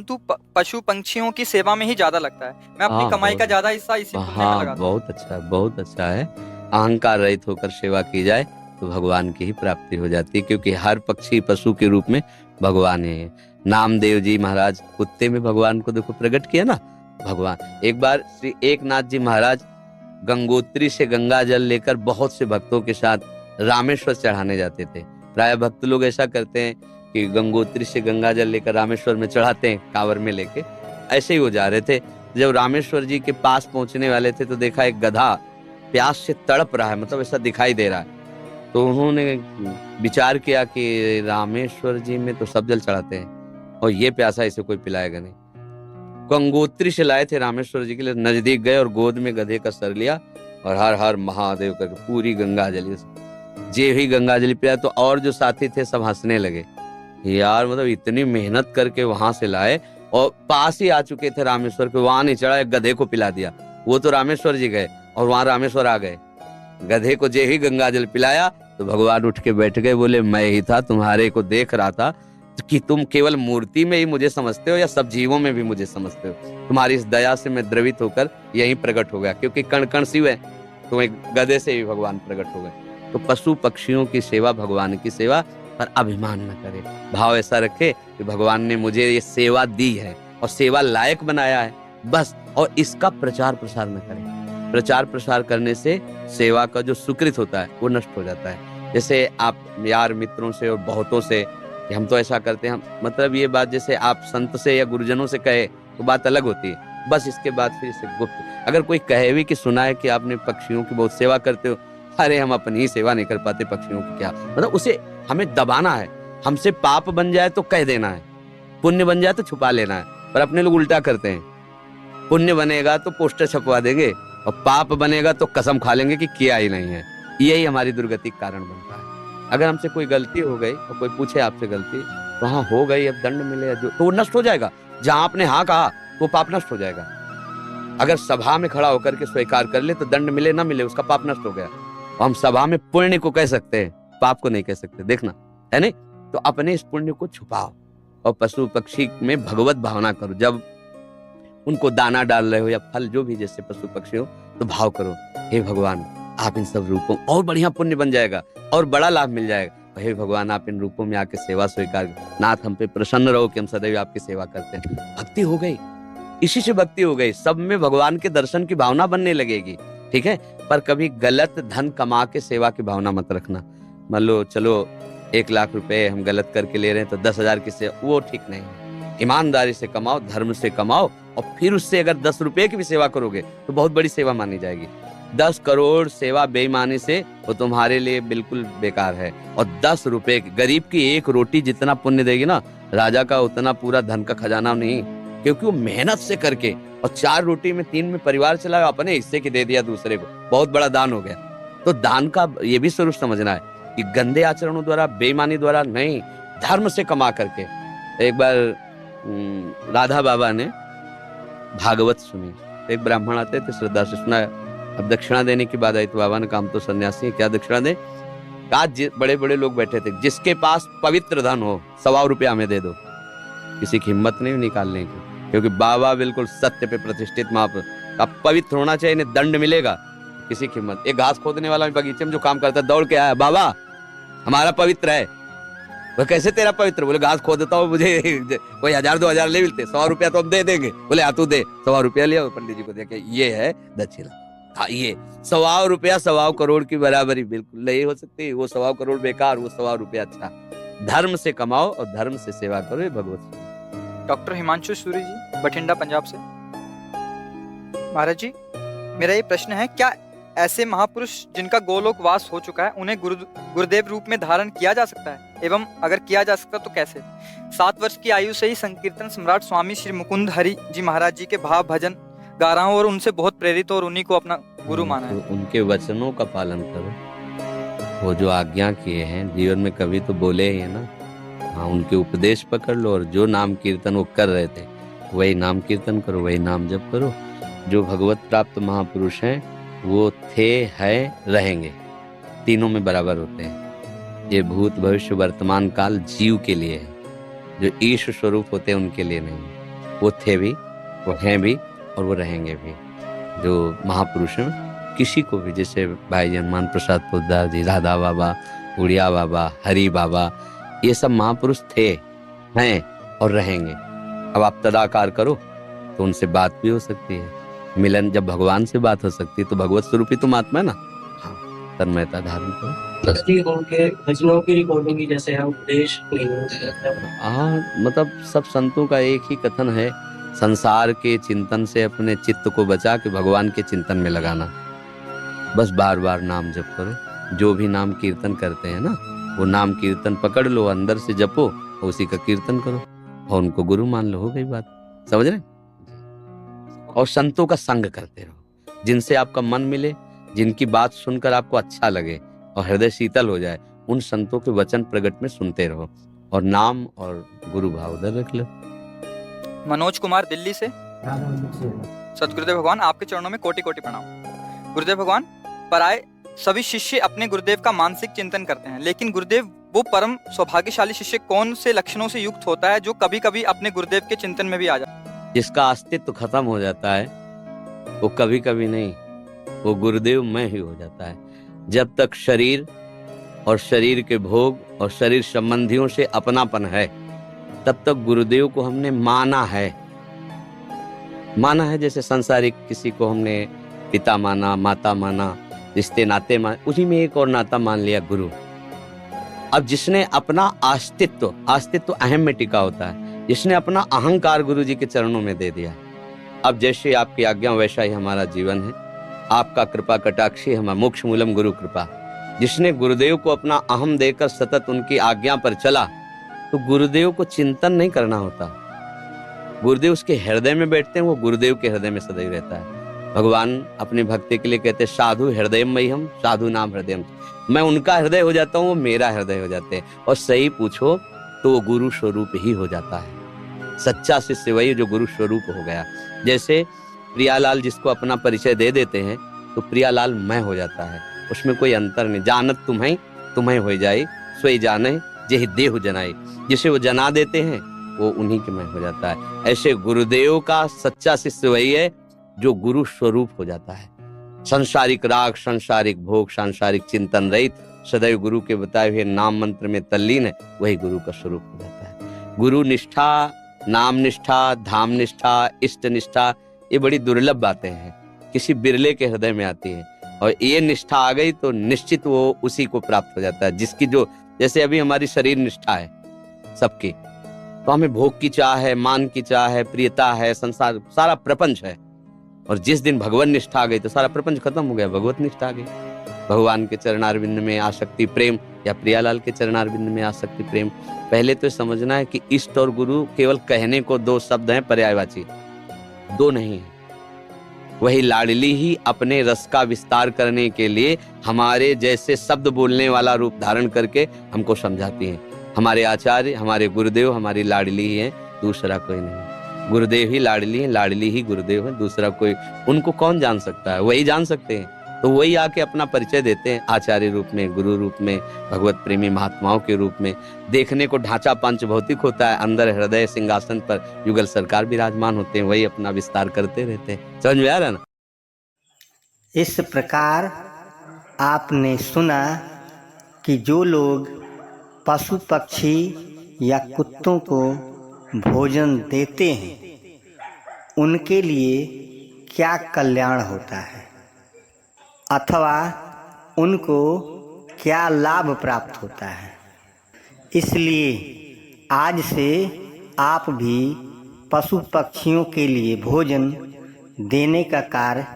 परंतु पशु पंछियों की सेवा में ही ज्यादा लगता है। मैं अपनी हाँ कमाई बहुत। का ज्यादा हिस्सा इसी पुण्य में हाँ लगाता हूँ। बहुत अच्छा, बहुत अच्छा है। अहंकार रहित होकर सेवा की जाए तो भगवान की ही प्राप्ति हो जाती है, क्योंकि हर पक्षी पशु के रूप में भगवान है। नामदेव जी महाराज कुत्ते में भगवान को देखो प्रकट किया ना। भगवान एक बार श्री एकनाथ जी महाराज गंगोत्री से गंगा जल लेकर बहुत से भक्तों के साथ रामेश्वर चढ़ाने जाते थे। प्राय भक्त लोग ऐसा करते हैं कि गंगोत्री से गंगा जल लेकर रामेश्वर में चढ़ाते हैं कांवर में लेके। ऐसे ही वो जा रहे थे। जब रामेश्वर जी के पास पहुंचने वाले थे तो देखा एक गधा प्यास से तड़प रहा है, मतलब ऐसा दिखाई दे रहा है। तो उन्होंने विचार किया कि रामेश्वर जी में तो सब जल चढ़ाते हैं और ये प्यासा इसे कोई पिलाएगा नहीं। गंगोत्री से लाए थे रामेश्वर जी के लिए, नजदीक गए और गोद में गधे का सर लिया और हर हर महादेव करके पूरी गंगा जली जे ही गंगा जली पिया। तो और जो साथी थे सब हंसने लगे, यार मतलब इतनी मेहनत करके वहां से लाए और पास ही आ चुके थे रामेश्वर के, वहां नहीं चढ़ा, एक गधे को पिला दिया। वो तो रामेश्वर जी गए और वहां रामेश्वर आ गए। गधे को जे ही गंगा जल पिलाया तो भगवान उठ के बैठ गए, बोले मैं ही था, तुम्हारे को देख रहा था कि तुम केवल मूर्ति में ही मुझे समझते हो या सब जीवों में भी मुझे समझते हो। तुम्हारी इस दया से मैं द्रवित होकर यहीं प्रकट हो गया, क्योंकि कण कण शिव है, तो एक गधे से ही भगवान प्रकट हो गए। तो पशु पक्षियों की सेवा भगवान की सेवा, पर अभिमान न करे, भाव ऐसा रखे कि भगवान ने मुझे ये सेवा दी है और सेवा लायक बनाया है बस। और इसका प्रचार प्रसार न करे। प्रचार प्रसार करने से सेवा का जो सुकृत होता है वो नष्ट हो जाता है। जैसे आप यार मित्रों से और बहुतों से कि हम तो ऐसा करते हैं, हम मतलब ये बात जैसे आप संत से या गुरुजनों से कहे तो बात अलग होती है, बस इसके बाद फिर इसे गुप्त। अगर कोई कहे भी कि सुना है कि आपने पक्षियों की बहुत सेवा करते हो, अरे हम अपनी ही सेवा नहीं कर पाते, पक्षियों की क्या, मतलब उसे हमें दबाना है। हमसे पाप बन जाए तो कह देना है, पुण्य बन जाए तो छुपा लेना है। पर अपने लोग उल्टा करते हैं, पुण्य बनेगा तो पोस्टर छपवा देंगे और पाप बनेगा तो कसम खा लेंगे कि किया ही नहीं है। यही हमारी दुर्गति का कारण बनता है। अगर हमसे कोई गलती हो गई और कोई पूछे आपसे गलती, तो हाँ हो गई, अब दंड मिले जो तो वो नष्ट हो जाएगा। जहां आपने हाँ कहा तो पाप नष्ट हो जाएगा। अगर सभा में खड़ा होकर के स्वीकार कर ले तो दंड मिले ना मिले उसका पाप नष्ट हो गया। और हम सभा में पुण्य को कह सकते हैं, पाप को नहीं कह सकते, देखना है नहीं। तो अपने इस पुण्य को छुपाओ और पशु पक्षी में भगवत भावना करो। जब उनको दाना डाल रहे हो या फल जो भी जैसे पशु पक्षी हो, तो भाव करो, हे भगवान आप इन सब रूपों, और बढ़िया पुण्य बन जाएगा और बड़ा लाभ मिल जाएगा। हे भगवान आप इन रूपों में आके सेवा स्वीकार, नाथ हम पे प्रसन्न रहो कि हम सदैव आपकी सेवा करते हैं। भक्ति हो गई, इसी से भक्ति हो गई, सब में भगवान के दर्शन की भावना बनने लगेगी। ठीक है, पर कभी गलत धन कमा के सेवा की भावना मत रखना। मान लो चलो 1 लाख रुपए हम गलत करके ले रहे हैं तो 10,000 की सेवा, वो ठीक नहीं है। ईमानदारी से कमाओ, धर्म से कमाओ और फिर उससे अगर 10 रुपए की भी सेवा करोगे तो बहुत बड़ी सेवा मानी जाएगी। 10 करोड़ सेवा बेईमानी से वो तुम्हारे लिए बिल्कुल बेकार है। और 10 रुपए गरीब की एक रोटी जितना पुण्य देगी ना, राजा का उतना पूरा धन का खजाना नहीं, क्योंकि वो मेहनत से करके और 4 रोटी में 3 में परिवार चलाया, अपने हिस्से की दे दिया दूसरे को, बहुत बड़ा दान हो गया। तो दान का ये भी स्वरूप समझना है कि गंदे आचरणों द्वारा, बेईमानी द्वारा नहीं, धर्म से कमा करके। एक बार राधा बाबा ने भागवत सुनी, एक ब्राह्मण आते थे, श्रद्धा से सुना, अब दक्षिणा देने की बात आई तो बाबा ने कहा हम तो सन्यासी हैं, क्या दक्षिणा दें। आज बड़े बड़े लोग बैठे थे, जिसके पास पवित्र धन हो 125 रुपया हमें दे दो। किसी की हिम्मत नहीं निकालने की, क्योंकि बाबा बिल्कुल सत्य पे प्रतिष्ठित महापुरुष का, पवित्र होना चाहिए, इन्हें दंड मिलेगा। किसी की हिम्मत, एक घास खोदने वाला बगीचे में जो काम करता है दौड़ के आया, बाबा हमारा पवित्र है। वह कैसे तेरा पवित्र? बोले घास खोदता हूँ, मुझे कोई 1,000-2,000 ले मिलते, 100 रुपया तो हम दे देंगे। बोले हाँ तू दे। 100 रुपया लिया, पंडित जी को दे के ये है दक्षिणा। हाँ ये 125 रुपया 125 करोड़ की बराबरी बिल्कुल नहीं हो सकती। वो 125 करोड़ बेकार, वो 125 रुपया अच्छा। धर्म से कमाओ और धर्म से सेवा करो, ये भगवत। डॉक्टर हिमांशु सूरी जी, बठिंडा, पंजाब से। महाराज जी, मेरा ये प्रश्न है, क्या ऐसे महापुरुष जिनका गोलोक वास हो चुका है उन्हें गुरुदेव रूप में धारण किया जा सकता है, एवं अगर किया जा सकता तो कैसे? 7 वर्ष की आयु से ही संकीर्तन सम्राट स्वामी श्री मुकुंद हरि जी महाराज जी के भाव भजन गा रहा हूँ और उनसे बहुत प्रेरित और उन्हीं को अपना गुरु माना है। उनके वचनों का पालन करो, वो जो आज्ञा किए हैं जीवन में कभी तो बोले ही है ना। हाँ उनके उपदेश पकड़ लो और जो नाम कीर्तन वो कर रहे थे वही नाम कीर्तन करो, वही नाम जप करो। जो भगवत प्राप्त महापुरुष हैं वो थे, हैं, रहेंगे, तीनों में बराबर होते हैं। ये भूत भविष्य वर्तमान काल जीव के लिए है, जो ईश स्वरूप होते हैं उनके लिए नहीं। वो थे भी, वो हैं भी और वो रहेंगे भी। जो महापुरुष हैं किसी को भी, जैसे भाई हनुमान प्रसाद पोद्दार जी, राधा बाबा, उड़िया बाबा, हरि बाबा, ये सब महापुरुष थे, हैं और रहेंगे। अब आप तदाकार करो तो उनसे बात भी हो सकती है। मिलन, जब भगवान से बात हो सकती है तो भगवत स्वरूपी तुम आत्मा है ना, तन्मयता धारण करो। उनके भजनों की रिकॉर्डिंग की जैसे हम देश हाँ, मतलब सब संतों का एक ही कथन है, संसार के चिंतन से अपने चित्त को बचा के भगवान के चिंतन में लगाना। बस बार बार नाम जप करो। जो भी नाम कीर्तन करते हैं ना, वो नाम कीर्तन पकड़ लो, अंदर से जपो, उसी का कीर्तन करो और उनको गुरु मान लो, हो गई बात। समझ रहे? और संतों का संग करते रहो, जिनसे आपका मन मिले, जिनकी बात सुनकर आपको अच्छा लगे और हृदय शीतल हो जाए, उन संतों के वचन प्रगट में सुनते रहो और नाम और गुरु भाव उधर रख लो। मनोज कुमार दिल्ली से। सतगुरुदेव भगवान, आपके चरणों में कोटि कोटि प्रणाम। गुरुदेव भगवान, पराये सभी शिष्य अपने गुरुदेव का मानसिक चिंतन करते हैं, लेकिन गुरुदेव वो परम सौभाग्यशाली शिष्य कौन से लक्षणों से युक्त होता है जो कभी कभी अपने गुरुदेव के चिंतन में भी आ जाता है? जिसका अस्तित्व खत्म हो जाता है वो कभी कभी नहीं, वो गुरुदेव में ही हो जाता है। जब तक शरीर और शरीर के भोग और शरीर संबंधियों से अपनापन है, तब तक गुरुदेव को हमने माना है। जैसे सांसारिक किसी को हमने पिता माना, माता माना, रिश्ते नाते माने, उसी में एक और नाता मान लिया, गुरु। अब जिसने अपना अस्तित्व अहम में टिका होता है, जिसने अपना अहंकार गुरु जी के चरणों में दे दिया, अब जैसे आपकी आज्ञा वैसा ही हमारा जीवन है, आपका कृपा कटाक्षी हमारा मोक्ष मूलम गुरु कृपा। जिसने गुरुदेव को अपना अहम देकर सतत उनकी आज्ञा पर चला, तो गुरुदेव को चिंतन नहीं करना होता, गुरुदेव उसके हृदय में बैठते हैं, वो गुरुदेव के हृदय में सदैव रहता है। भगवान अपनी भक्ति के लिए कहते हैं, साधु हृदय में हम, साधु नाम हृदय। मैं उनका हृदय हो जाता हूँ, वो मेरा हृदय हो जाते हैं। और सही पूछो तो वो गुरु स्वरूप ही हो जाता है। सच्चा शिष्य वही जो गुरु स्वरूप हो गया। जैसे प्रियालाल जिसको अपना परिचय दे देते हैं, तो प्रियालाल मैं हो जाता है, उसमें कोई अंतर नहीं। जानत तुम्हें हो जाए, सोई जाने जेहि देहु जनाई। जिसे वो जना देते हैं वो उन्हीं के मैं हो जाता है। ऐसे गुरुदेव का सच्चा शिष्य वही है जो गुरु स्वरूप हो जाता है। सांसारिक राग, सांसारिक भोग, सांसारिक चिंतन रहित, सदैव गुरु के बताए हुए नाम मंत्र में तल्लीन है, वही गुरु का स्वरूप हो जाता है। गुरु निष्ठा, नाम निष्ठा, धाम निष्ठा, इष्ट निष्ठा, ये बड़ी दुर्लभ बातें हैं, किसी बिरले के हृदय में आती है। और ये निष्ठा आ गई तो निश्चित वो उसी को प्राप्त हो जाता है जिसकी जो, जैसे अभी हमारी शरीर निष्ठा है सबकी, तो हमें भोग की चाह है, मान की चाह है, प्रियता है, संसार सारा प्रपंच है। और जिस दिन भगवान निष्ठा आ गई तो सारा प्रपंच खत्म हो गया, भगवत निष्ठा आ गई। भगवान के चरणारविंद में आसक्ति प्रेम, या प्रियालाल के चरणारविंद में आसक्ति प्रेम। पहले तो समझना है कि इष्ट और गुरु केवल कहने को दो शब्द हैं, पर्यायवाची, दो नहीं है। वही लाडली ही अपने रस का विस्तार करने के लिए हमारे जैसे शब्द बोलने वाला रूप धारण करके हमको समझाती हैं। हमारे आचार्य, हमारे गुरुदेव हमारी लाडली ही है, दूसरा कोई नहीं। गुरुदेव ही लाडली है, लाडली ही गुरुदेव है, दूसरा कोई, उनको कौन जान सकता है? वही जान सकते हैं। तो वही आके अपना परिचय देते हैं आचार्य रूप में, गुरु रूप में, भगवत प्रेमी महात्माओं के रूप में। देखने को ढांचा पंच भौतिक होता है, अंदर हृदय सिंहासन पर युगल सरकार विराजमान होते हैं, वही अपना विस्तार करते रहते हैं। समझ में आ रहा है ना? इस प्रकार आपने सुना कि जो लोग पशु पक्षी या कुत्तों को भोजन देते हैं, उनके लिए क्या कल्याण होता है, अथवा उनको क्या लाभ प्राप्त होता है। इसलिए आज से आप भी पशु पक्षियों के लिए भोजन देने का कार्य